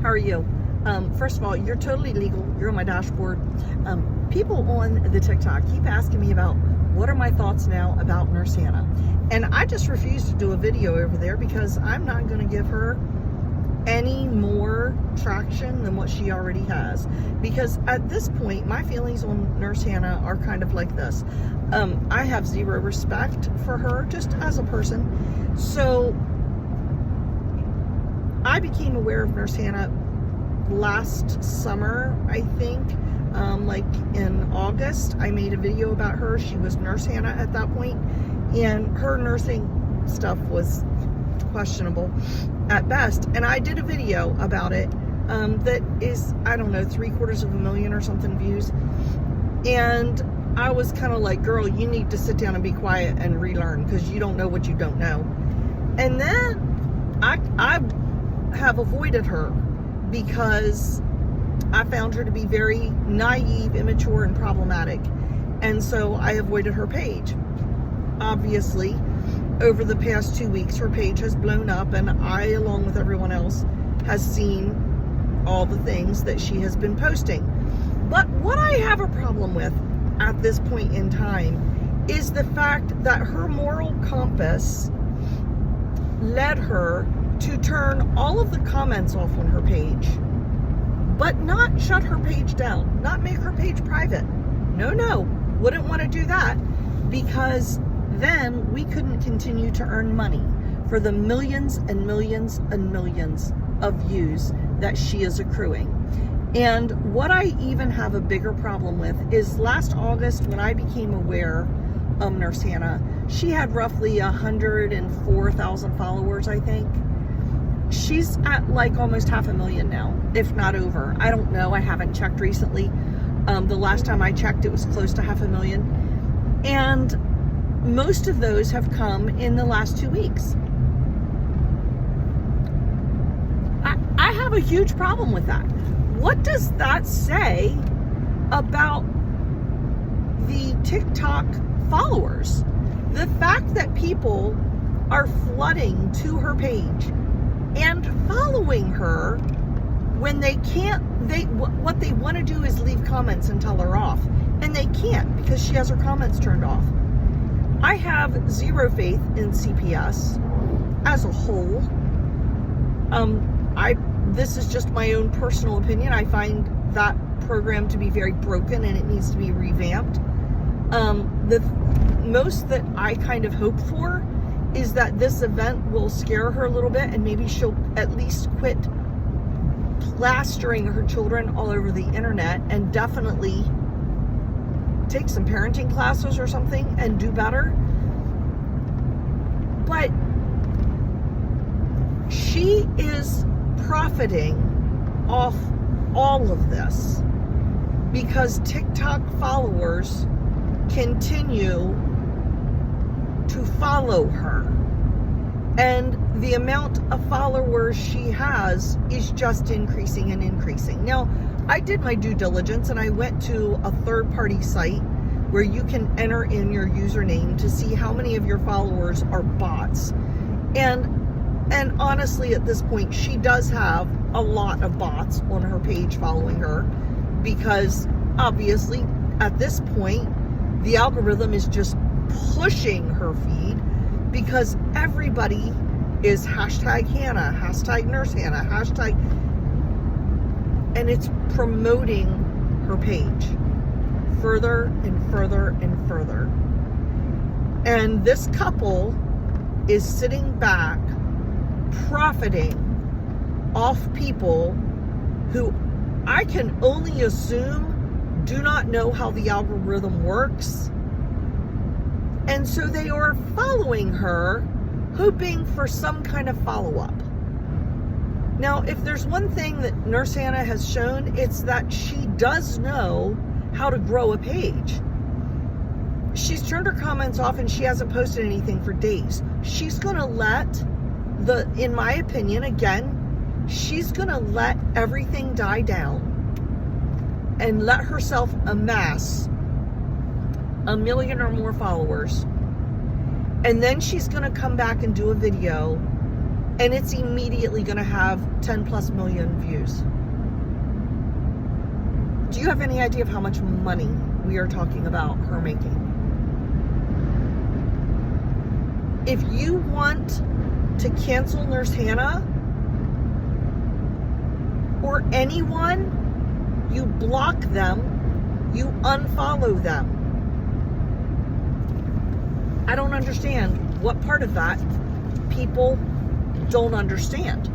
How are you? First of all, you're totally legal. You're on my dashboard. People on the TikTok keep asking me about what are my thoughts now about Nurse Hannah. And I just refuse to do a video over there because I'm not going to give her any more traction than what she already has. Because at this point, my feelings on Nurse Hannah are kind of like this. I have zero respect for her just as a person. So I became aware of Nurse Hannah last summer, I think. Like in August, I made a video about her. She was Nurse Hannah at that point, and her nursing stuff was questionable at best. And I did a video about it that is, I don't know, 750,000 or something views. And I was kind of like, girl, you need to sit down and be quiet and relearn because you don't know what you don't know. And then I have avoided her because I found her to be very naive, immature, and problematic. And so I avoided her page. Obviously, over the past 2 weeks, her page has blown up, and I, along with everyone else, has seen all the things that she has been posting. But what I have a problem with at this point in time is the fact that her moral compass led her to turn all of the comments off on her page, but not shut her page down, not make her page private. No, wouldn't want to do that, because then we couldn't continue to earn money for the millions and millions and millions of views that she is accruing. And what I even have a bigger problem with is last August, when I became aware of Nurse Hannah, she had roughly 104,000 followers, I think. She's at like almost 500,000 now, if not over. I don't know. I haven't checked recently. The last time I checked, it was close to 500,000. And most of those have come in the last 2 weeks. I have a huge problem with that. What does that say about the TikTok followers? The fact that people are flooding to her page and following her when they can't, what they want to do is leave comments and tell her off, and they can't because she has her comments turned off. I have zero faith in CPS as a whole. This is just my own personal opinion. I find that program to be very broken and it needs to be revamped. The most that I kind of hope for is that this event will scare her a little bit, and maybe she'll at least quit plastering her children all over the internet and definitely take some parenting classes or something and do better. But she is profiting off all of this because TikTok followers continue to follow her, and the amount of followers she has is just increasing and increasing. Now, I did my due diligence and I went to a third-party site where you can enter in your username to see how many of your followers are bots. And honestly, at this point, she does have a lot of bots on her page following her, because obviously at this point the algorithm is just pushing her feed because everybody is hashtag Hannah, hashtag Nurse Hannah, hashtag, and it's promoting her page further and further and further. And this couple is sitting back profiting off people who I can only assume do not know how the algorithm works. And so they are following her, hoping for some kind of follow-up. Now, if there's one thing that Nurse Hannah has shown, it's that she does know how to grow a page. She's turned her comments off and she hasn't posted anything for days. She's gonna let in my opinion, again, she's gonna let everything die down and let herself amass 1 million or more followers. And then she's gonna come back and do a video and it's immediately going to have 10 plus million views. Do you have any idea of how much money we are talking about her making? If you want to cancel Nurse Hannah or anyone, you block them, you unfollow them. I don't understand what part of that people don't understand.